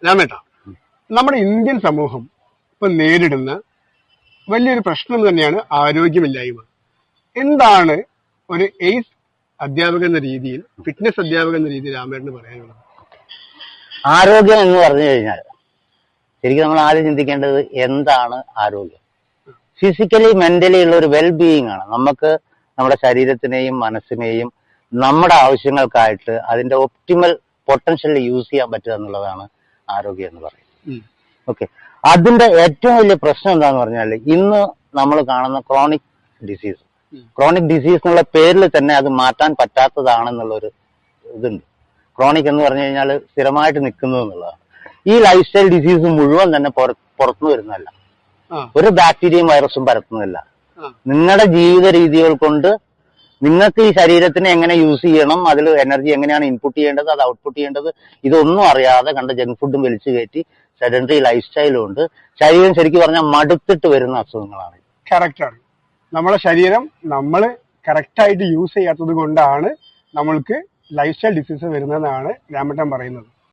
രാമേട്ട, നമ്മുടെ ഇന്ത്യൻ സമൂഹം ഇപ്പൊ നേരിടുന്ന വലിയൊരു പ്രശ്നം തന്നെയാണ് ആരോഗ്യമില്ലായ്മ. എന്താണ് ഒരു എയ്സ് അധ്യാപകൻ എന്ന രീതിയിൽ, ഫിറ്റ്നസ് അധ്യാപകൻ എന്ന രീതിയിൽ രാമേട്ടന് പറയാനുള്ളത്? ആരോഗ്യം എന്ന് പറഞ്ഞു കഴിഞ്ഞാൽ ശരിക്കും നമ്മൾ ആദ്യം ചിന്തിക്കേണ്ടത് എന്താണ് ആരോഗ്യം. ഫിസിക്കലി മെന്റലി ഉള്ള ഒരു വെൽ ബീയിങ് ആണ്. നമുക്ക് നമ്മുടെ ശരീരത്തിനെയും മനസ്സിനെയും നമ്മുടെ ആവശ്യങ്ങൾക്കായിട്ട് അതിന്റെ ഒപ്റ്റിമൽ പൊട്ടൻഷ്യൽ യൂസ് ചെയ്യാൻ പറ്റുക എന്നുള്ളതാണ് ആരോഗ്യം എന്ന് പറയുന്നത്. ഓക്കെ, അതിന്റെ ഏറ്റവും വലിയ പ്രശ്നം എന്താന്ന് പറഞ്ഞാൽ ഇന്ന് നമ്മൾ കാണുന്ന ക്രോണിക് ഡിസീസ് എന്നുള്ള പേരിൽ തന്നെ അത് മാറ്റാൻ പറ്റാത്തതാണെന്നുള്ളൊരു ഇതുണ്ട്. ക്രോണിക് എന്ന് പറഞ്ഞു കഴിഞ്ഞാൽ സ്ഥിരമായിട്ട് നിൽക്കുന്നത് എന്നുള്ളതാണ്. ഈ ലൈഫ് സ്റ്റൈൽ ഡിസീസ് മുഴുവൻ തന്നെ പുറത്തു വരുന്നതല്ല, ഒരു ബാക്ടീരിയയും വൈറസും പരത്തുന്നില്ല. നിങ്ങളുടെ ജീവിത രീതികൾ കൊണ്ട് നിങ്ങൾക്ക് ഈ ശരീരത്തിനെ എങ്ങനെ യൂസ് ചെയ്യണം, അതിൽ എനർജി എങ്ങനെയാണ് ഇൻപുട്ട് ചെയ്യേണ്ടത്, അത് ഔട്ട്പുട്ട് ചെയ്യേണ്ടത്, ഇതൊന്നും അറിയാതെ കണ്ട ജങ്ക് ഫുഡും വലിച്ചു കയറ്റി സെഡൻഡറി ലൈഫ് സ്റ്റൈലും ഉണ്ട്. ശരീരം ശരിക്കും പറഞ്ഞാൽ മടുത്തിട്ട് വരുന്ന അസുഖങ്ങളാണ്. കറക്റ്റാണ്. നമ്മളെ ശരീരം നമ്മൾ കറക്റ്റായിട്ട് യൂസ് ചെയ്യാത്തത് കൊണ്ടാണ് നമ്മൾക്ക് ലൈഫ് സ്റ്റൈൽ ഡിസീസ് വരുന്നതെന്നാണ് രാമേട്ടൻ പറയുന്നത്.